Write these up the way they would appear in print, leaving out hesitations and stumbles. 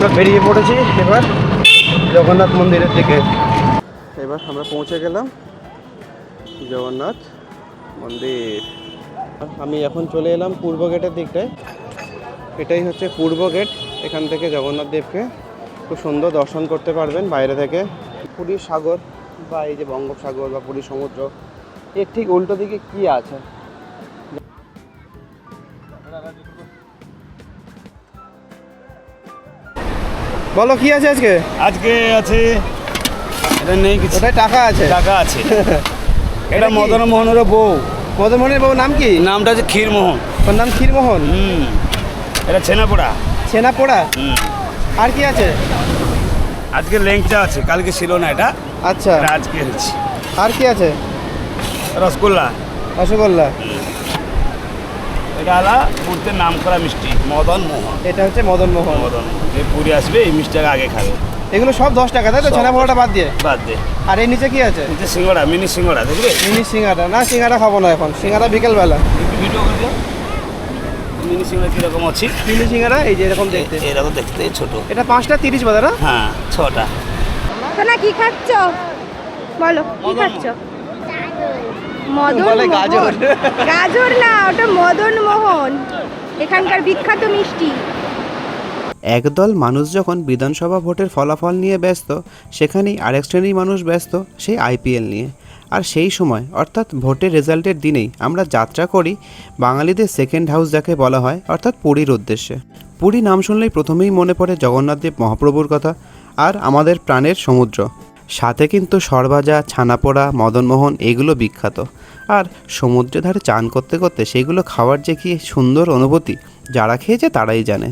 আমরা বেরিয়ে পড়েছি এবার জগন্নাথ মন্দিরের দিকে। এবার আমরা পৌঁছে গেলাম জগন্নাথ মন্দির। আমি এখন চলে এলাম পূর্ব গেটের দিকটায়। এটাই হচ্ছে পূর্ব গেট। এখান থেকে জগন্নাথ দেবকে খুব সুন্দর দর্শন করতে পারবেন বাইরে থেকে। পুরীর সাগর বা এই যে বঙ্গোপসাগর বা পুরীর সমুদ্র, এর ঠিক উল্টো দিকে কি আছে? বলো কি আছে আজকে? আজকে আছে এটা নেই কিছু, ওটাই টাকা আছে। টাকা আছে। এটা মদন মোহনের বউ। মদন মোহনের বউ নাম কি? নামটা হচ্ছে ক্ষীরমোহন। ওর নাম ক্ষীরমোহন। এটা ছেনাপোড়া। ছেনাপোড়া। আর কি আছে? আজকে ল্যাংচা আছে, কালকে ছিল না এটা। আচ্ছা, এটা আজকে হচ্ছে। আর কি আছে? রসগোল্লা, রসগোল্লা। এটা আলা পুরীর নাম করা মিষ্টি মদন মোহন। এটা হচ্ছে মদন মোহন। মদন যে পুরী আসবে এই মিষ্টিটাকে আগে খাবে। এগুলো সব 10 টাকা তাই তো? সব ছানাপোড়াটা বাদ দিয়ে? বাদ দে। আর এই নিচে কি আছে? নিচে সিঙ্গাড়া, মিনি সিঙ্গাড়া দেখবে? মিনি সিঙ্গাড়া। না, সিঙ্গাড়া খাবো না এখন, সিঙ্গাড়া বিকেলবেলা। একটু ভিডিও করে দিও। মিনি সিঙ্গাড়া কীরকম আছে? মিনি সিঙ্গাড়া এই যে এরকম দেখতে। এরকম দেখতে ছোট। এটা 5টা 30 বাদা না? হ্যাঁ 6টা। না, কি খাচ্ছ বলো, কি খাচ্ছ? মদন বলে মোহন। গাজর। গাজর না, ওটা মদন মোহন, এখানকার বিখ্যাত মিষ্টি। একদল মানুষ যখন বিধানসভা ভোটের ফলাফল নিয়ে ব্যস্ত, সেখানেই আরেক শ্রেণীর মানুষ ব্যস্ত সেই আইপিএল নিয়ে। আর সেই সময় অর্থাৎ ভোটের রেজাল্টের দিনেই আমরা যাত্রা করি বাঙালিদের সেকেন্ড হাউস যাকে বলা হয়, অর্থাৎ পুরীর উদ্দেশ্যে। পুরী নাম শুনলেই প্রথমেই মনে পড়ে জগন্নাথদেব মহাপ্রভুর কথা আর আমাদের প্রাণের সমুদ্র। সাথে কিন্তু সরভাজা, ছানাপোড়া, মদনমোহন এগুলো বিখ্যাত। আর সমুদ্রের ধারে চান করতে করতে সেগুলো খাওয়ার যে কী সুন্দর অনুভূতি, যারা খেয়েছে তারাই জানে।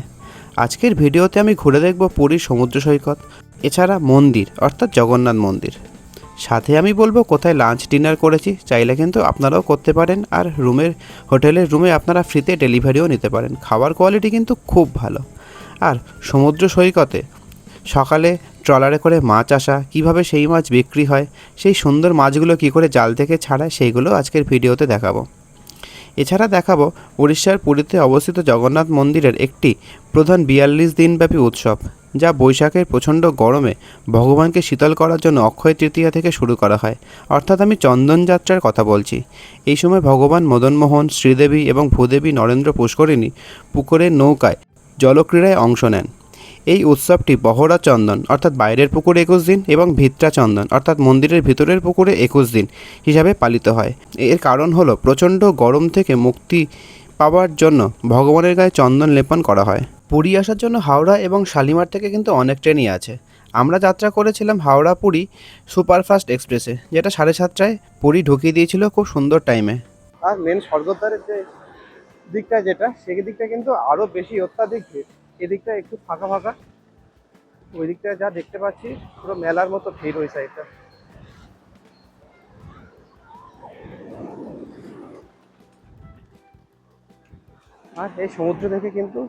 আজকের ভিডিওতে আমি ঘুরে দেখব পুরীর সমুদ্র সৈকত, এছাড়া মন্দির অর্থাৎ জগন্নাথ মন্দির। সাথে আমি বলবো কোথায় লাঞ্চ ডিনার করেছি, চাইলে কিন্তু আপনারাও করতে পারেন। আর হোটেলের রুমে আপনারা ফ্রিতে ডেলিভারিও নিতে পারেন। খাবার কোয়ালিটি কিন্তু খুব ভালো। আর সমুদ্র সৈকতে সকালে ট্রলারে করে মাছ আসা, কিভাবে সেই মাছ বিক্রি হয়, সেই সুন্দর মাছগুলো কী করে জাল থেকে ছাড়ায়, সেইগুলো আজকের ভিডিওতে দেখাবো। এছাড়া দেখাবো উড়িষ্যার পুরীতে অবস্থিত জগন্নাথ মন্দিরের একটি প্রধান 42 দিনব্যাপী উৎসব, যা বৈশাখের প্রচণ্ড গরমে ভগবানকে শীতল করার জন্য অক্ষয় তৃতীয়া থেকে শুরু করা হয়। অর্থাৎ আমি চন্দন যাত্রার কথা বলছি। এই সময় ভগবান মদনমোহন, শ্রীদেবী এবং ভূদেবী নরেন্দ্র পুষ্করিণী পুকুরের নৌকায় জলক্রীড়ায় অংশ নেন। এই উৎসবটি বহরা চন্দন অর্থাৎ বাইরের পুকুরে 21 দিন এবং ভিত্রা চন্দন অর্থাৎ মন্দিরের ভিতরের পুকুরে 21 দিন হিসাবে পালিত হয়। এর কারণ হলো প্রচণ্ড গরম থেকে মুক্তি পাওয়ার জন্য ভগবানের গায়ে চন্দন লেপন করা হয়। পুরী আসার জন্য হাওড়া এবং শালিমার থেকে কিন্তু অনেক ট্রেনই আছে। আমরা যাত্রা করেছিলাম হাওড়া পুরী সুপারফাস্ট এক্সপ্রেসে, যেটা 7:30টায় পুরী ঢুকিয়ে দিয়েছিল খুব সুন্দর টাইমে। আর মেন স্বর্গদ্বারের যে দিকটা, যেটা সেই দিকটা কিন্তু আরো বেশি অত্যাধিক ভিড়। এদিকটা একটু ফাঁকা ফাঁকা, ওই দিকটা যা দেখতে পাচ্ছি পুরো মেলার মতো ভিড় ওই সাইডটা। আর এই সমুদ্র দেখে কিন্তু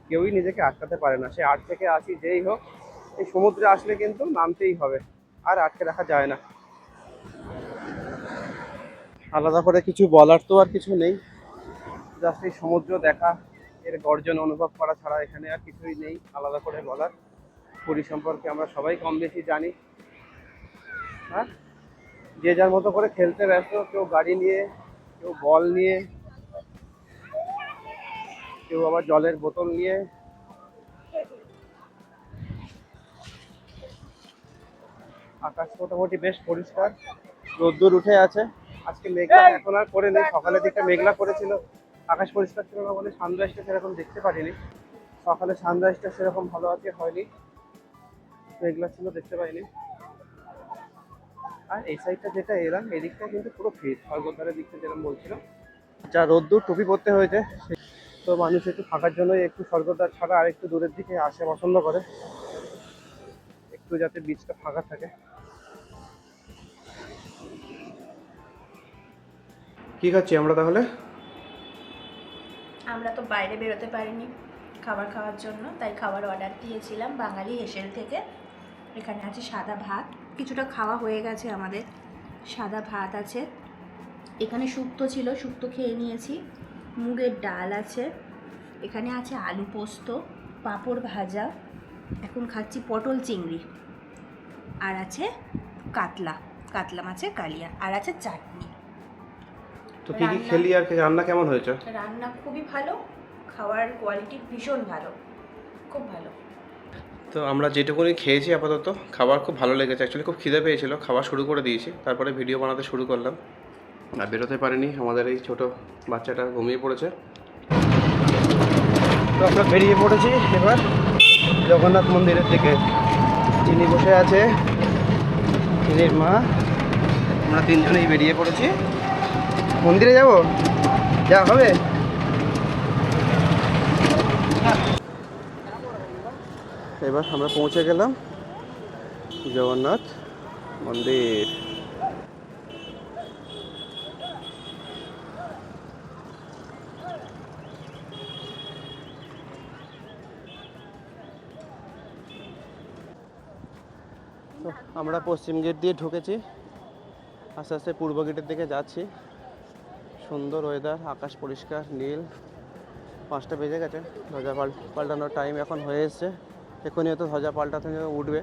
কেউই নিজেকে আটকাতে পারে না। সে 8 থেকে 80 যেই হোক, এই সমুদ্রে আসলে কিন্তু নামতেই হবে, আর আটকে রাখা যায় না। আলাদা করে কিছু বলার তো আর কিছু নেই, জাস্ট এই সমুদ্র দেখা, এর গর্জন অনুভব করা ছাড়া এখানে আর কিছুই নেই আলাদা করে বলার। পুরী সম্পর্কে আমরা সবাই কম বেশি জানি। হ্যাঁ, যে যার মতো করে খেলতে ব্যস্ত, কেউ গাড়ি নিয়ে, কেউ বল নিয়ে, কেউ আবার জলের বোতল নিয়ে। আকাশ মোটামুটি বেশ পরিষ্কার, রোদ্দুর উঠে আছে। আজকে মেঘলা এখন আর করে নেই, সকালের দিকটা মেঘলা করেছিল, আকাশ পরিষ্কার ছিল না বলে সানরাইজটা সেরকম দেখতে পারিনি। সকালে সানরাইজটা সেরকম ভালো আজকে হয়নি, মেঘলা ছিল, দেখতে পাইনি। আর এই সাইডটা যেটা এলাম, এই দিকটা কিন্তু পুরো ভিড়, স্বর্গদ্বারের দিকটা যেরকম বলছিল। যা রোদ্দুর, টুপি পরতে হয়েছে, তো মানুষ একটু ফাঁকার জন্যই একটু স্বর্গদ্বার ছাড়া আর একটু দূরের দিকে আসে পছন্দ করে, একটু যাতে বীজটা ফাঁকা থাকে। কি খাচ্ছি আমরা তাহলে? আমরা তো বাইরে বেরোতে পারিনি খাবার খাওয়ার জন্য, তাই খাবার অর্ডার দিয়েছিলাম বাঙালি হেসেল থেকে। এখানে আছে সাদা ভাত, কিছুটা খাওয়া হয়ে গেছে আমাদের। সাদা ভাত আছে, এখানে শুক্তো ছিল, শুক্তো খেয়ে নিয়েছি। মুগের ডাল আছে, এখানে আছে আলু পোস্ত, পাঁপড় ভাজা, এখন খাচ্ছি পটল চিংড়ি, আর আছে কাতলা, কাতলা মাছের কালিয়া, আর আছে চাটনি। তো কি কি খেলি আর রান্না কেমন হয়েছে? রান্না খুবই ভালো, খাওয়ার কোয়ালিটি ভীষণ ভালো, খুব ভালো। তো আমরা যেটুকুনি খেয়েছি আপাতত খাবার খুব ভালো লেগেছে। অ্যাকচুয়ালি খুব খিদে পেয়েছিল, খাওয়া শুরু করে দিয়েছি, তারপরে ভিডিও বানাতে শুরু করলাম। আর বেরোতে পারিনি, আমাদের এই ছোট বাচ্চাটা ঘুমিয়ে পড়েছে। তো আমরা বেরিয়ে পড়েছি এবার জগন্নাথ মন্দিরের দিকে। চিনি বসে আছে, চিনির মা, আমরা তিনজনেই বেরিয়ে পড়েছি। মন্দিরে যাব, যা হবে। এবার আমরা পৌঁছে গেলাম জগন্নাথ মন্দির। তো আমরা পশ্চিম গেট দিয়ে ঢুকেছি, আস্তে আস্তে পূর্ব গেটের দিকে যাচ্ছি। সুন্দর ওয়েদার, আকাশ পরিষ্কার নীল। 5টা বেজে গেছে, ধ্বজা পাল্টানোর টাইম এখন হয়ে এসছে। এখনই হয়তো ধ্বজা পাল্টাতে উঠবে।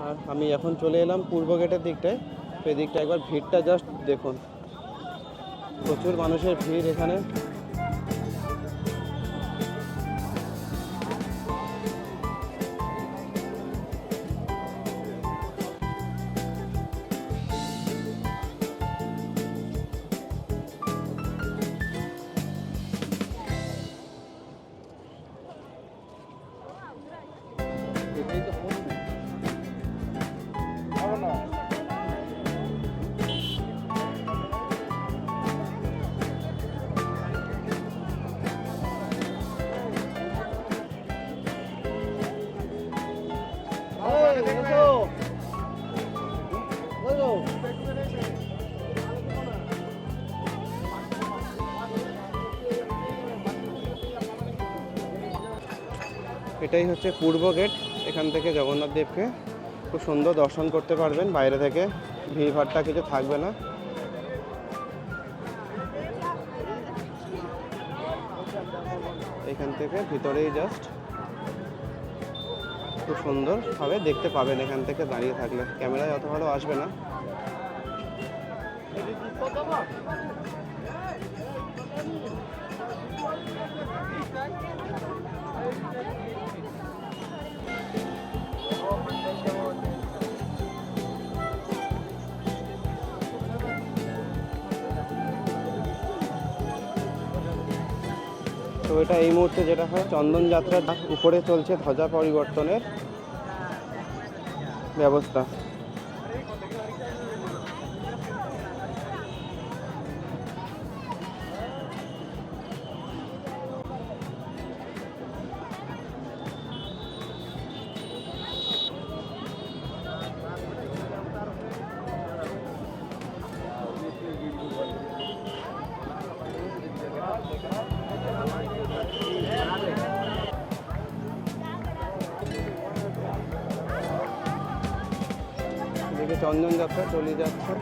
আর আমি এখন চলে এলাম পূর্ব গেটের দিকটায়। এদিকটা একবার ভিড়টা জাস্ট দেখুন, প্রচুর মানুষের ভিড় এখানে। এটাই হচ্ছে পূর্ব গেট। এখান থেকে জগন্নাথ দেবকে খুব সুন্দর দর্শন করতে পারবেন বাইরে থেকে, ভিড়ভাড়টা কিছু থাকবে না। এখান থেকে ভিতরেই জাস্ট খুব সুন্দরভাবে দেখতে পাবেন এখান থেকে দাঁড়িয়ে থাকলে। ক্যামেরায় অত ভালো আসবে না। তো এটা এই মুহূর্তে যেটা হয়, চন্দন যাত্রার উপরে চলছে ধ্বজা পরিবর্তনের ব্যবস্থা। এদিকে চন্দন যাত্রা চলে যাচ্ছে।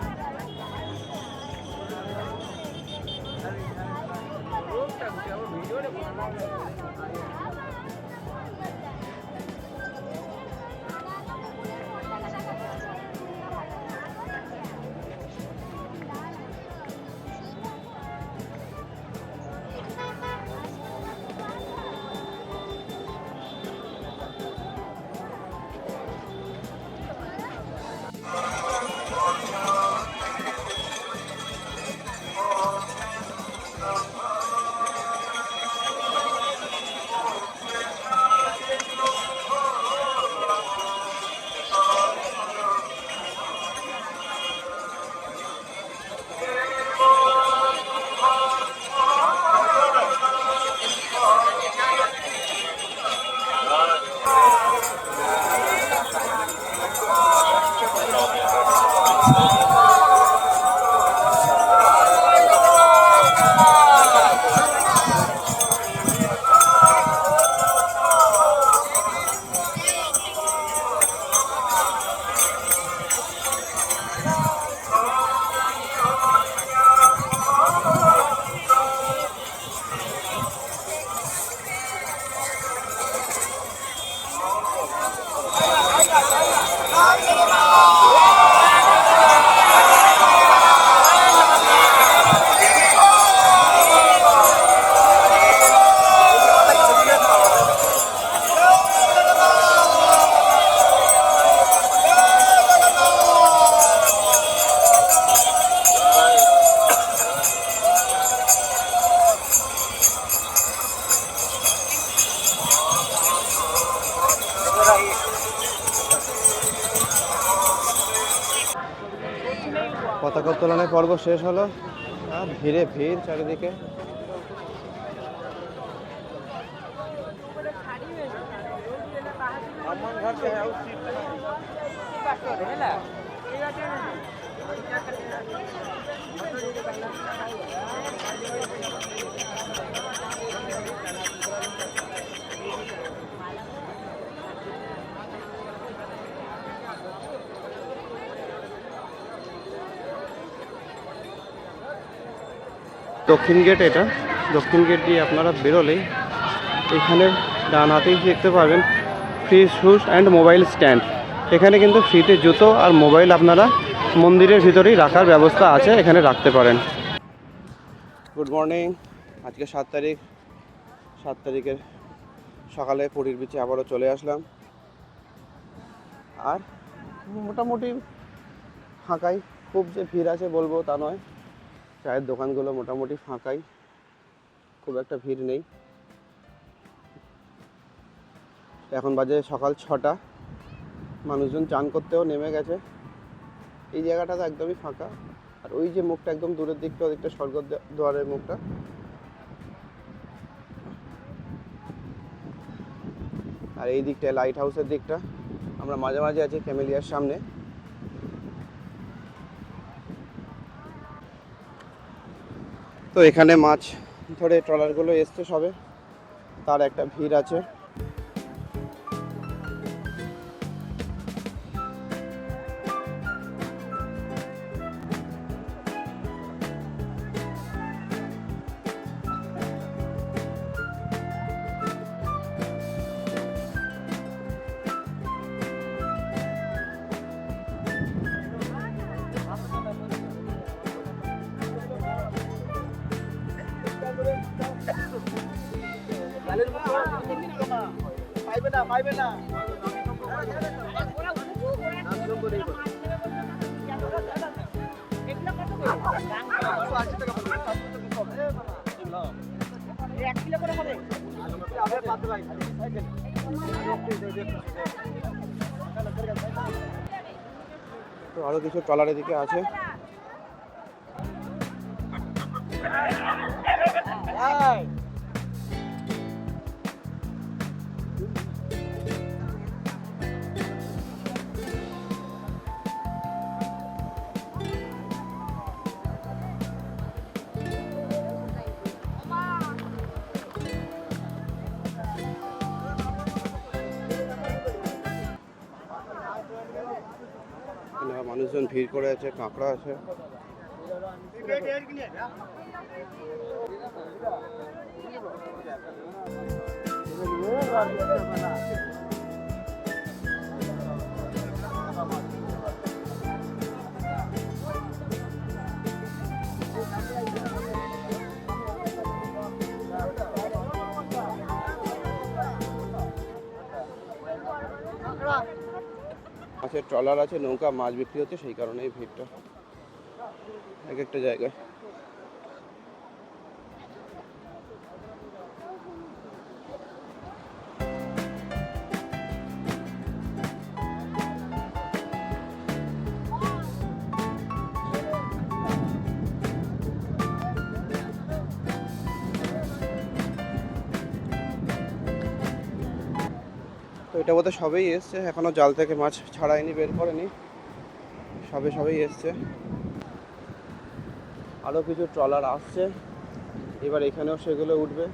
পতাকা উত্তোলনের পর্ব শেষ হলো আর ভিড়ে ভিড় চারিদিকে। দক্ষিণ গেট, এটা দক্ষিণ গেট দিয়ে আপনারা বেরোলেই এখানে ডান হাতেই দেখতে পাবেন free shoes and mobile stand. এখানে কিন্তু ফ্রিতে জুতো আর মোবাইল আপনারা মন্দিরের ভিতরেই রাখার ব্যবস্থা আছে, এখানে রাখতে পারেন। গুড মর্নিং, আজকে 7 তারিখ। 7 তারিখের সকালে পুরীর বিচে আবারও চলে আসলাম। আর মোটামুটি ফাঁকাই, খুব যে ভিড় আছে বলবো তা নয়। চায়ের দোকানগুলো মোটামুটি ফাঁকাই, খুব একটা ভিড় নেই। এখন বাজে সকাল 6টা, মানুষজন চান করতেও নেমে গেছে। এই জায়গাটা তো একদমই ফাঁকা। আর ওই যে মুখটা একদম দূরের দিকটা, ওদিকটা স্বর্গদ্বারের মুখটা। আর এই দিকটায় লাইট হাউসের দিকটা। আমরা মাঝে মাঝে আছি ক্যামেলিয়ার সামনে। তো এখানে মাছ ধরে ট্রলারগুলো এসছে সবে, তার একটা ভিড় আছে। তো আরো কিছু ট্রলারের দিকে আছে। মানুষজন ভিড় করে আছে, কাঁকড়া আছে। মাছের ট্রলার আছে, নৌকা, মাছ বিক্রি হচ্ছে, সেই কারণেই ভিড়টা এক একটা জায়গায়। তো এটা বোধহয় সবেই এসছে, এখনো জাল থেকে মাছ ছাড়ায়নি, বের করেনি, সবেই এসছে। আরও কিছু ট্রলার আসছে, এবার এখানেও সেগুলো উঠবে।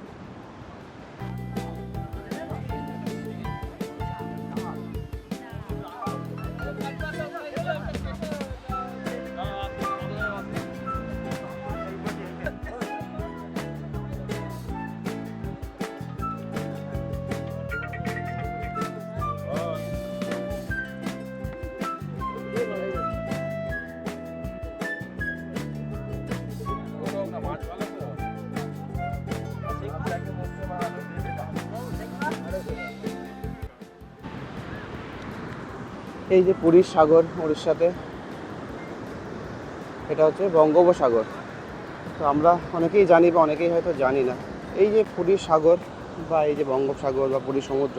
এই যে পুরীর সাগর উড়িষ্যাতে, এটা হচ্ছে বঙ্গোপসাগর। তো আমরা অনেকেই জানি বা অনেকেই হয়তো জানি না, এই যে পুরীর সাগর বা এই যে বঙ্গোপসাগর বা পুরীর সমুদ্র,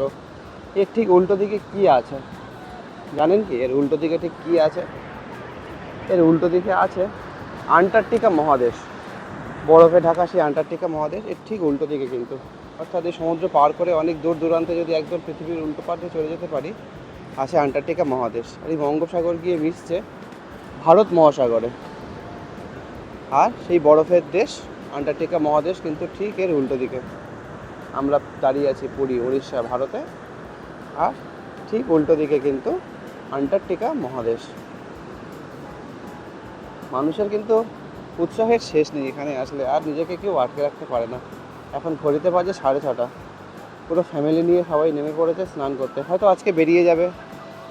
এর ঠিক উল্টো দিকে কি আছে জানেন কি? এর উল্টো দিকে ঠিক কি আছে? এর উল্টো দিকে আছে আন্টার্কটিকা মহাদেশ, বরফে ঢাকা সেই আন্টার্কটিকা মহাদেশ, এর ঠিক উল্টো দিকে কিন্তু। অর্থাৎ এই সমুদ্র পার করে অনেক দূর দূরান্তে যদি একদম পৃথিবীর উল্টো পারে চলে যেতে পারি, আছে আন্টার্কটিকা মহাদেশ। আর এই বঙ্গোপসাগর গিয়ে মিশছে ভারত মহাসাগরে। আর সেই বরফের দেশ আন্টার্কটিকা মহাদেশ কিন্তু ঠিক এর উল্টো দিকে। আমরা দাঁড়িয়ে আছি পুরী, উড়িষ্যা, ভারতে। আর ঠিক উল্টো দিকে কিন্তু আন্টার্কটিকা মহাদেশ। মানুষের কিন্তু উৎসাহের শেষ নেই এখানে আসলে, আর নিজেকে কেউ আটকে রাখতে পারে না। এখন ঘড়িতে বাজে 6:30, পুরো ফ্যামিলি নিয়ে সবাই নেমে পড়েছে স্নান করতে। হয়তো আজকে বেরিয়ে যাবে,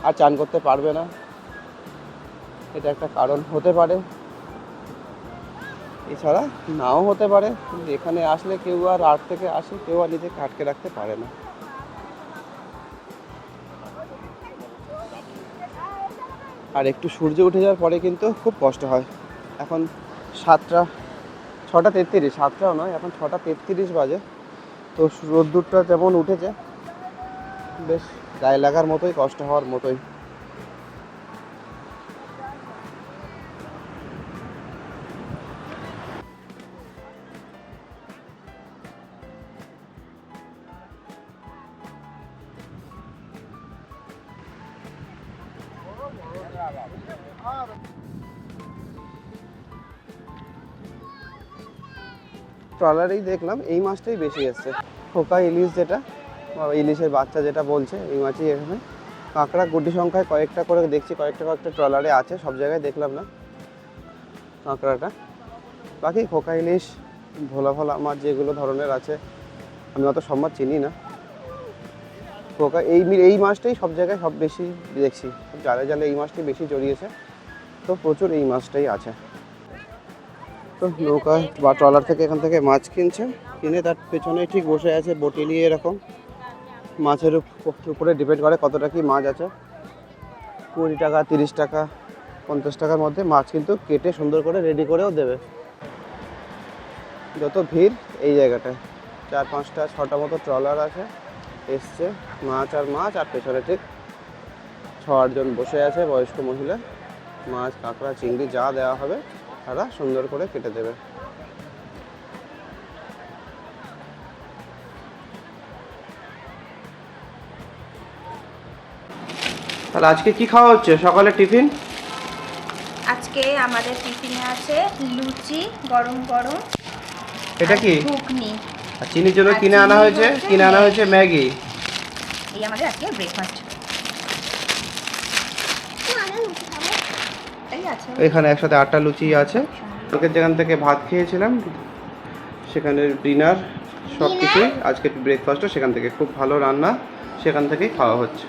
আর চান করতে পারবে না, এটা একটা কারণ হতে পারে। এছাড়া নাও হতে পারে, কিন্তু এখানে আসলে কেউ আর আট থেকে আসে, কেউ আর নিজেকে আটকে রাখতে পারে না। আর একটু সূর্য উঠে যাওয়ার পরে কিন্তু খুব কষ্ট হয়। এখন 6:33, 7টাও নয়, এখন 6:33 বাজে। তো রোদ্দুরটা যেমন উঠেছে, বেশ গায়ে লাগার মতোই, কষ্ট হওয়ার মতোই। ট্রলারেই দেখলাম এই মাছটাই বেশি এসছে, খোকা ইলিশ যেটা, বা ইলিশের বাচ্চা যেটা বলছে, এই মাছই এখানে। কাঁকড়া গুটি সংখ্যায় কয়েকটা করে দেখছি, কয়েকটা ট্রলারে আছে, সব জায়গায় দেখলাম না কাঁকড়াটা। বাকি খোকা ইলিশ, ভোলা ভোলা মাছ যেগুলো ধরনের আছে, আমি অত সব মাছ চিনি না। খোকা এই মাছটাই সব জায়গায় সব বেশি দেখছি, জালে জালে এই মাছটাই বেশি জড়িয়েছে, তো প্রচুর এই মাছটাই আছে। তো নৌকা বা ট্রলার থেকে এখান থেকে মাছ কিনে তার পেছনেই ঠিক বসে আছে বটি নিয়ে। এরকম মাছের উপরে ডিপেন্ড করে কতটা কি মাছ আছে। 20 টাকা, 30 টাকা, 50 টাকার মধ্যে মাছ কিন্তু কেটে সুন্দর করে রেডি করেও দেবে। যত ভিড় এই জায়গাটায়, 4, 5টা, 6টা মতো ট্রলার আছে, এসছে মাছ আর পেছনে ঠিক 6-8 জন বসে আছে, বয়স্ক মহিলা। মাছ, কাঁকড়া, চিংড়ি যা দেওয়া হবে তারা সুন্দর করে কেটে দেবে। তাহলে আজকে কি খাওয়া হচ্ছে সকালে টিফিন? আজকে আমাদের টিফিনে আছে লুচি গরম গরম, এটা কি? ঘুগনি। আর চিনির জন্য কিনে আনা হয়েছে ম্যাগি। এই আমাদের আজকে ব্রেকফাস্ট। এখানে একসাথে 8টা লুচি আছে। তোকে যেখান থেকে ভাত খেয়েছিলাম সেখানে ডিনার সব কিছু, আজকে ব্রেকফাস্টও সেখান থেকে, খুব ভালো রান্না, সেখান থেকেই খাওয়া হচ্ছে।